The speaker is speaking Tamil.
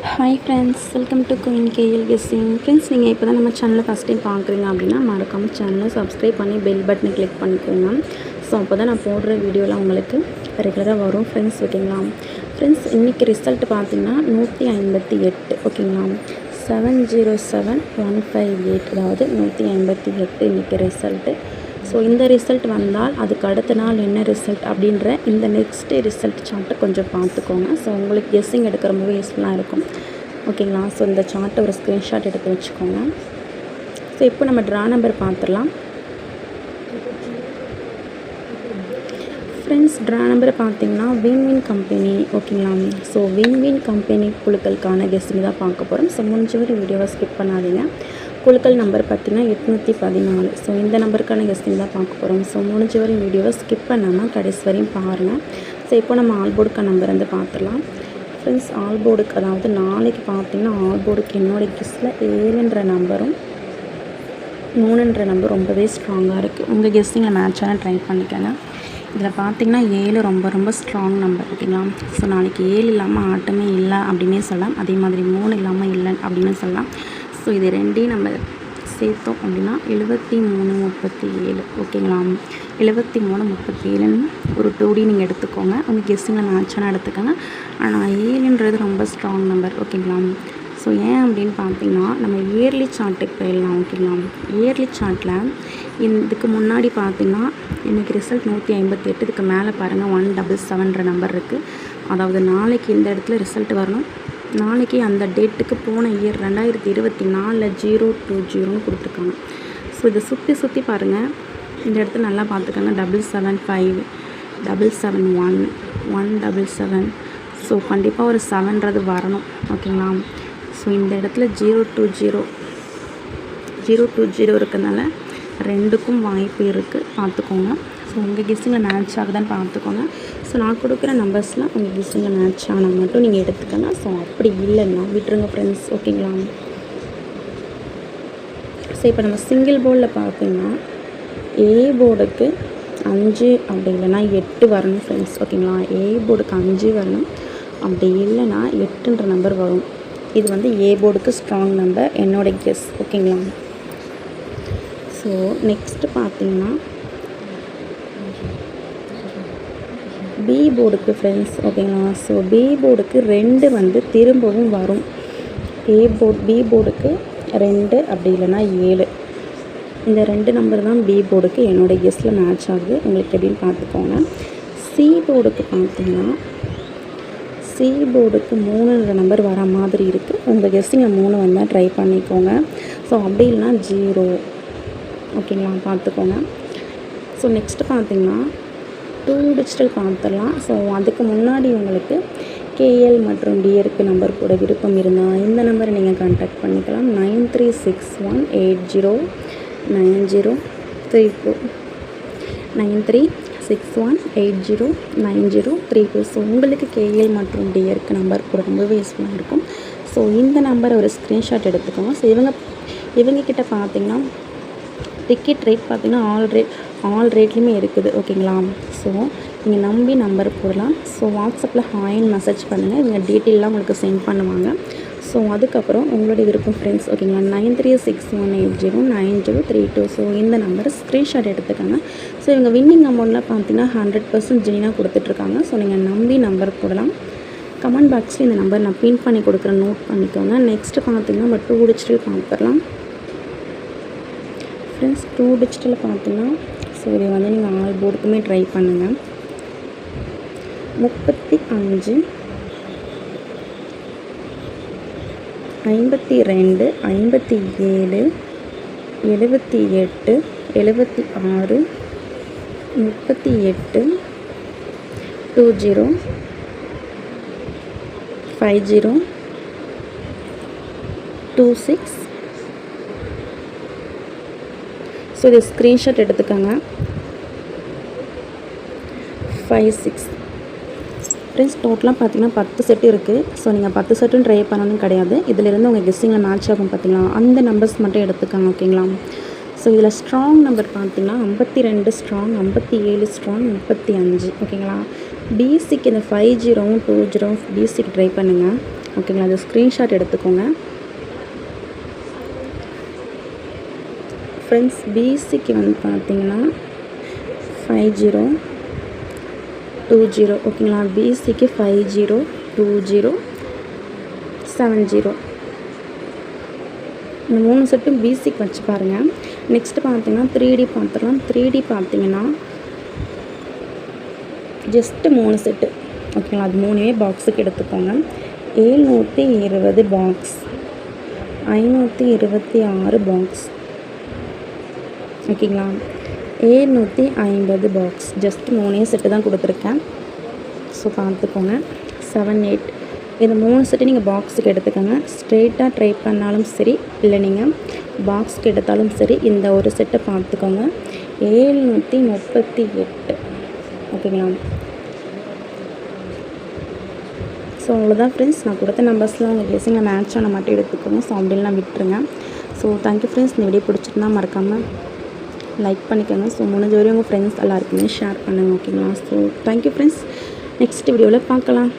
Hi friends, welcome to queen KL guessing. Friends, நீங்கள் இப்போ தான் நம்ம சேனலை ஃபஸ்ட் டைம் பார்க்குறீங்க அப்படின்னா மறக்காமல் சேனலை சப்ஸ்கிரைப் பண்ணி பெல் பட்டனை கிளிக் பண்ணிக்கோங்க. ஸோ அப்போ தான் நான் போடுற வீடியோலாம் உங்களுக்கு ரெகுலராக வரும் ஃப்ரெண்ட்ஸ். ஓகேங்களா ஃப்ரெண்ட்ஸ், இன்றைக்கி ரிசல்ட் பார்த்திங்கன்னா 158. ஓகேங்களா 707158, அதாவது 158 இன்றைக்கி ரிசல்ட்டு. ஸோ இந்த ரிசல்ட் வந்தால் அதுக்கு அடுத்த நாள் என்ன ரிசல்ட் அப்படின்ற இந்த நெக்ஸ்ட் ரிசல்ட் சார்ட்டை கொஞ்சம் பார்த்துக்கோங்க. ஸோ உங்களுக்கு கெஸ்ஸிங் எடுக்க ரொம்பவே யூஸ்ஃபுல்லாக இருக்கும். ஓகேங்களா, ஸோ இந்த சார்ட்டை ஒரு ஸ்க்ரீன்ஷாட் எடுத்து வச்சுக்கோங்க. ஸோ இப்போ நம்ம ட்ரா நம்பர் பார்த்துடலாம். ஃப்ரெண்ட்ஸ், ட்ரா நம்பரை பார்த்தீங்கன்னா வின் கம்பெனி. ஓகேங்களா, ஸோ வின் கம்பெனி குழுக்களுக்கான கெஸ்ஸிங் தான் பார்க்க போகிறோம். ஸோ முடிஞ்ச ஒரு வீடியோவை ஸ்கிப் பண்ணாதீங்க. குழுக்கள் நம்பர் பார்த்திங்கன்னா 814. ஸோ இந்த நம்பருக்கான கெஸ்டிங் தான் பார்க்க போகிறோம். ஸோ முடிஞ்ச வரை வீடியோவை ஸ்கிப் பண்ணாமல் கடைசி வரையும் பாருங்கள். ஸோ இப்போ நம்ம ஆல்போர்டுக்கு நம்பர் வந்து பார்த்துடலாம். ஃப்ரெண்ட்ஸ், ஆல்போர்டுக்கு அதாவது நாளைக்கு பார்த்திங்கன்னா ஆல்போர்டுக்கு என்னோடய கெஸ்ட்டில் 7ன்ற நம்பரும் 3ன்ற நம்பர் ரொம்பவே ஸ்ட்ராங்காக இருக்குது. உங்கள் கெஸ்டிங்கில் மேட்சான ட்ரை பண்ணிக்கோங்க. இதில் பார்த்திங்கன்னா 7 ரொம்ப ஸ்ட்ராங் நம்பர். ஓகேங்களா, ஸோ நாளைக்கு 7 இல்லாமல் ஆட்டமே இல்லை அப்படின்னே சொல்லலாம். அதே மாதிரி 3 இல்லாமல் இல்லை அப்படின்னு சொல்லலாம். ஸோ இது ரெண்டையும் நம்ம சேர்த்தோம் அப்படின்னா 7337. ஓகேங்களா, 7337ன்னு ஒரு 2D நீங்கள் எடுத்துக்கோங்க. உங்கள் கெஸ்ஸிங்கில் மேட்சான எடுத்துக்கோங்க. ஆனால் 7ன்றது ரொம்ப ஸ்ட்ராங் நம்பர். ஓகேங்களா, ஸோ ஏன் அப்படின்னு பார்த்தீங்கன்னா நம்ம இயர்லி சார்ட்டுக்கு போயிடலாம். ஓகேங்களா, இயர்லி சார்ட்டில் இதுக்கு முன்னாடி பார்த்திங்கன்னா இன்றைக்கி ரிசல்ட் 158. இதுக்கு மேலே பாருங்கள் 177ன்ற நம்பர் இருக்குது. அதாவது நாளைக்கு இந்த இடத்துல ரிசல்ட் வரணும். நாளைக்கு அந்த டேட்டுக்கு போன இயர் 2024 020ன்னு கொடுத்துருக்காங்க. ஸோ இதை சுற்றி பாருங்கள். இந்த இடத்துல நல்லா பார்த்துக்கோங்க. 775, 771, 177. ஸோ கண்டிப்பாக ஒரு 7ன்றது வரணும். ஓகேங்களா, ஸோ இந்த இடத்துல 020 இருக்கிறதுனால ரெண்டுக்கும் வாய்ப்பு இருக்குது, பார்த்துக்கோங்க. ஸோ உங்கள் கெஸ்ஸிங்கில் மேட்ச் ஆகுதான்னு பார்த்துக்கோங்க. ஸோ நான் கொடுக்குற நம்பர்ஸ்லாம் உங்கள் கெஸ்ஸிங்கில் மேட்ச் ஆனால் மட்டும் நீங்கள் எடுத்துக்கோங்க. ஸோ அப்படி இல்லைன்னா விட்டுருங்க ஃப்ரெண்ட்ஸ். ஓகேங்களா, ஸோ இப்போ நம்ம சிங்கிள் போர்டில் பார்த்தீங்கன்னா ஏ போர்டுக்கு 5 அப்படி இல்லைன்னா 8 வரணும் ஃப்ரெண்ட்ஸ். ஓகேங்களா, ஏ போர்டுக்கு 5 வரணும், அப்படி இல்லைன்னா 8ன்ற நம்பர் வரும். இது வந்து ஏ போர்டுக்கு ஸ்ட்ராங் நம்பர், என்னோட கெஸ். ஓகேங்களா, ஸோ நெக்ஸ்ட்டு பார்த்தீங்கன்னா பி போர்டுக்கு ஃப்ரெண்ட்ஸ். ஓகேங்களா, ஸோ பி போர்டுக்கு 2 வந்து திரும்பவும் வரும். பி போர்டுக்கு 2 அப்படி இல்லைன்னா 7. இந்த 2 நம்பர் தான் பி போர்டுக்கு என்னோடய கெஸ்ட்டில் மேட்ச் ஆகுது. உங்களுக்கு எப்படின்னு பார்த்துக்கோங்க. சி போர்டுக்கு பார்த்தீங்கன்னா சி போர்டுக்கு 3ன்ற நம்பர் வர மாதிரி இருக்குது. உங்கள் கெஸ்ட்டிங்கில் 3 வந்தால் ட்ரை பண்ணிக்கோங்க. ஸோ அப்படி இல்லைன்னா 0. ஓகேங்களா, பார்த்துக்கோங்க. ஸோ நெக்ஸ்ட்டு பார்த்திங்கன்னா 2 டிஜிட்டல் பார்த்துடலாம். ஸோ அதுக்கு முன்னாடி உங்களுக்கு கேஎல் மற்றும் டிஆருக்கு நம்பர் கூட விருப்பம் இருந்தால் இந்த நம்பரை நீங்கள் கான்டாக்ட் பண்ணிக்கலாம். 9361809034, 9361809034. ஸோ உங்களுக்கு கேஎல் மற்றும் டிஆருக்கு நம்பர் கூட ரொம்பவே யூஸ்ஃபுல்லாக இருக்கும். ஸோ இந்த நம்பரை ஒரு ஸ்க்ரீன்ஷாட் எடுத்துக்கோங்க. ஸோ இவங்கக்கிட்ட பார்த்திங்கன்னா டிக்கெட் ரேட் பார்த்திங்கன்னா ஆல் ரேட்லேயுமே இருக்குது. ஓகேங்களா, ஸோ நீங்கள் நம்பி நம்பர் போடலாம். ஸோ வாட்ஸ்அப்பில் ஹாய்ன்னு மெசேஜ் பண்ணுங்கள். இவங்க டீட்டெயிலாம் உங்களுக்கு சென்ட் பண்ணுவாங்க. ஸோ அதுக்கப்புறம் உங்களுடைய விருப்பம் ஃப்ரெண்ட்ஸ். ஓகேங்களா, 9361809032. ஸோ இந்த நம்பரை ஸ்க்ரீன்ஷாட் எடுத்துக்கோங்க. ஸோ இவங்க வின்னிங் அமௌண்ட்டில் பார்த்தீங்கன்னா 100% ஜெயினாக கொடுத்துட்ருக்காங்க. ஸோ நீங்கள் நம்பி நம்பர் போடலாம். கமெண்ட் பாக்ஸில் இந்த நம்பர் நான் பின் பண்ணி கொடுக்குறேன், நோட் பண்ணிக்கோங்க. நெக்ஸ்ட்டு பார்த்தீங்கன்னா நம்ம 2 டிஜிட்டல் பார்த்துடலாம் ஃப்ரெண்ட்ஸ். 2 டிஜிட்டல் பார்த்தீங்கன்னா ஸோ இதை வந்து நீங்கள் ஆல் போர்டுக்குமே ட்ரை பண்ணுங்கள். 35 52 57 78 76 38 20 50 26. ஸோ இது ஸ்க்ரீன்ஷாட் எடுத்துக்கோங்க. 56 ஃப்ரெண்ட்ஸ். டோட்டலாக பார்த்தீங்கன்னா 10 செட்டு இருக்குது. ஸோ நீங்கள் 10 செட்டும் ட்ரை பண்ணணும்னு கிடையாது. இதிலிருந்து உங்கள் கெஸ்ஸிங்கில் மேட்ச் ஆகும் பார்த்தீங்களா, அந்த நம்பர்ஸ் மட்டும் எடுத்துக்கோங்க. ஓகேங்களா, ஸோ இதில் ஸ்ட்ராங் நம்பர் பார்த்தீங்கன்னா 52 ஸ்ட்ராங், 57 ஸ்ட்ராங், 35. ஓகேங்களா, பிசிக்கு இந்த 50 20 பிசிக்கு ட்ரை பண்ணுங்கள். ஓகேங்களா. அது ஸ்க்ரீன்ஷாட் எடுத்துக்கோங்க ஃப்ரெண்ட்ஸ். பிசிக்கு வந்து பார்த்தீங்கன்னா 5020 ஓகேங்களா. பிசிக்கு 502070 இந்த 3 செட்டும் பிசிக்கு வச்சு பாருங்கள். நெக்ஸ்ட்டு பார்த்தீங்கன்னா 3D பார்த்துடலாம். 3D பார்த்தீங்கன்னா ஜஸ்ட்டு 3 செட்டு ஓகேங்களா. அது 3மே பாக்ஸுக்கு எடுத்துக்கோங்க. 720 பாக்ஸ், 526 பாக்ஸ் ஓகேங்களா. 750 பாக்ஸ், ஜஸ்ட் 3 செட்டு தான் கொடுத்துருக்கேன். ஸோ பார்த்துக்கோங்க. 7-8 இந்த 3 செட்டு நீங்கள் பாக்ஸுக்கு எடுத்துக்கோங்க. ஸ்ட்ரெயிட்டாக ட்ரை பண்ணாலும் சரி, இல்லை நீங்கள் பாக்ஸுக்கு எடுத்தாலும் சரி, இந்த ஒரு செட்டை பார்த்துக்கோங்க. 738 ஓகேங்களா. ஸோ அவ்வளோதான் ஃப்ரெண்ட்ஸ். நான் கொடுத்த நம்பர்ஸ்லாம் உங்கள் கெஸ்ஸிங்கில் மேட்ச் ஆன மட்டும் எடுத்துக்கோங்க. ஸோ அப்படின்லாம் விட்டுருங்க. So thank you friends. இந்த வீடியோ பிடிச்சிருந்தா மறக்காமல் லைக் பண்ணிக்கோங்க. ஸோ முடிஞ்ச வரையும் உங்கள் ஃப்ரெண்ட்ஸ் எல்லாருக்குமே ஷேர் பண்ணுங்கள் ஓகேங்களா. So thank you friends. நெக்ஸ்ட் வீடியோவில் பார்க்கலாம்.